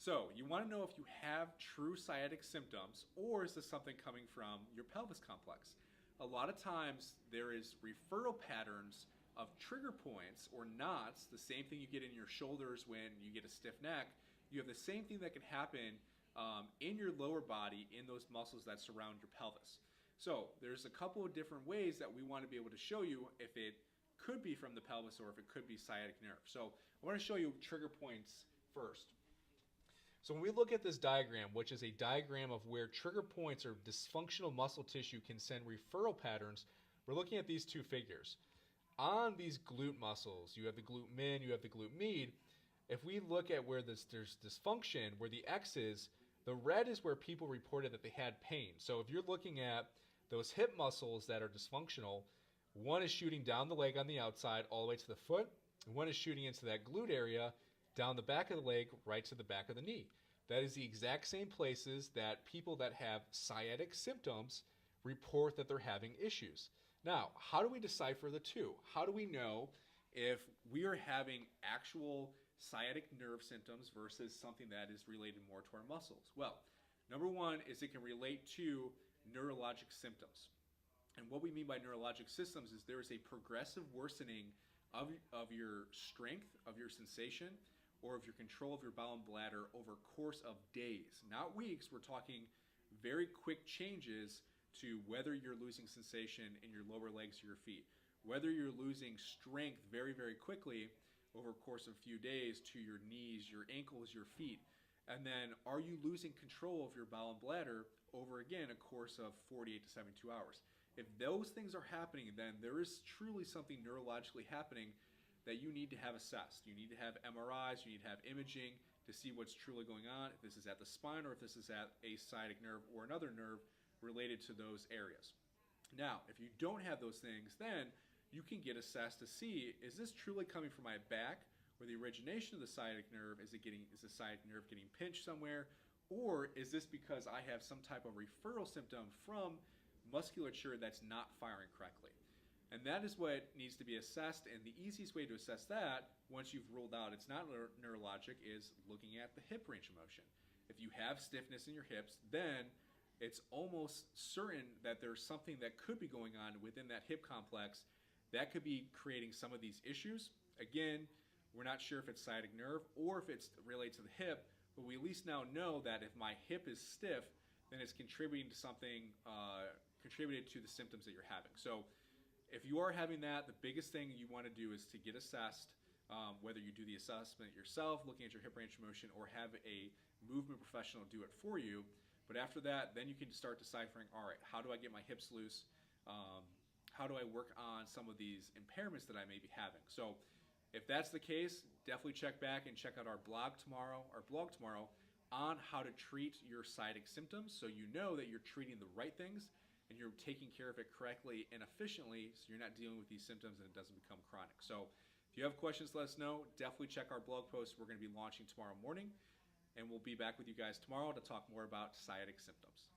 So you want to know if you have true sciatic symptoms or is this something coming from your pelvis complex? A lot of times there is referral patterns of trigger points or knots, the same thing you get in your shoulders when you get a stiff neck. You have the same thing that can happen in your lower body in those muscles that surround your pelvis. So there's a couple of different ways that we want to be able to show you if it could be from the pelvis or if it could be sciatic nerve. So I want to show you trigger points first. So when we look at this diagram, which is a diagram of where trigger points or dysfunctional muscle tissue can send referral patterns, we're looking at these two figures. On these glute muscles, you have the glute min, you have the glute med. If we look at where there's dysfunction, where the X is, the red is where people reported that they had pain. So if you're looking at those hip muscles that are dysfunctional, one is shooting down the leg on the outside all the way to the foot, and one is shooting into that glute area down the back of the leg, right to the back of the knee. That is the exact same places that people that have sciatic symptoms report that they're having issues. Now, how do we decipher the two? How do we know if we are having actual sciatic nerve symptoms versus something that is related more to our muscles? Well, number one is it can relate to neurologic symptoms. And what we mean by neurologic systems is there is a progressive worsening of your strength, of your sensation, or of your control of your bowel and bladder over a course of days, not weeks. We're talking very quick changes to whether you're losing sensation in your lower legs or your feet, whether you're losing strength very, very quickly over a course of a few days to your knees, your ankles, your feet, and then are you losing control of your bowel and bladder over, again, a course of 48 to 72 hours. If those things are happening, then there is truly something neurologically happening that you need to have assessed. You need to have MRIs, you need to have imaging to see what's truly going on, if this is at the spine or if this is at a sciatic nerve or another nerve related to those areas. Now, if you don't have those things, then you can get assessed to see, is this truly coming from my back, where the origination of the sciatic nerve, is the sciatic nerve getting pinched somewhere, or is this because I have some type of referral symptom from musculature that's not firing correctly? And that is what needs to be assessed, and the easiest way to assess that, once you've ruled out it's not neurologic, is looking at the hip range of motion. If you have stiffness in your hips, then it's almost certain that there's something that could be going on within that hip complex that could be creating some of these issues. Again, we're not sure if it's sciatic nerve or if it's related to the hip, but we at least now know that if my hip is stiff, then it's contributing to something, contributed to the symptoms that you're having. So if you are having that, the biggest thing you want to do is to get assessed, whether you do the assessment yourself, looking at your hip range of motion, or have a movement professional do it for you. But after that, then you can start deciphering, all right, how do I get my hips loose? How do I work on some of these impairments that I may be having? So if that's the case, definitely check back and check out our blog tomorrow on how to treat your sciatic symptoms, so you know that you're treating the right things and you're taking care of it correctly and efficiently, so you're not dealing with these symptoms and it doesn't become chronic. So if you have questions, let us know. Definitely check our blog post. We're going to be launching tomorrow morning, and we'll be back with you guys tomorrow to talk more about sciatic symptoms.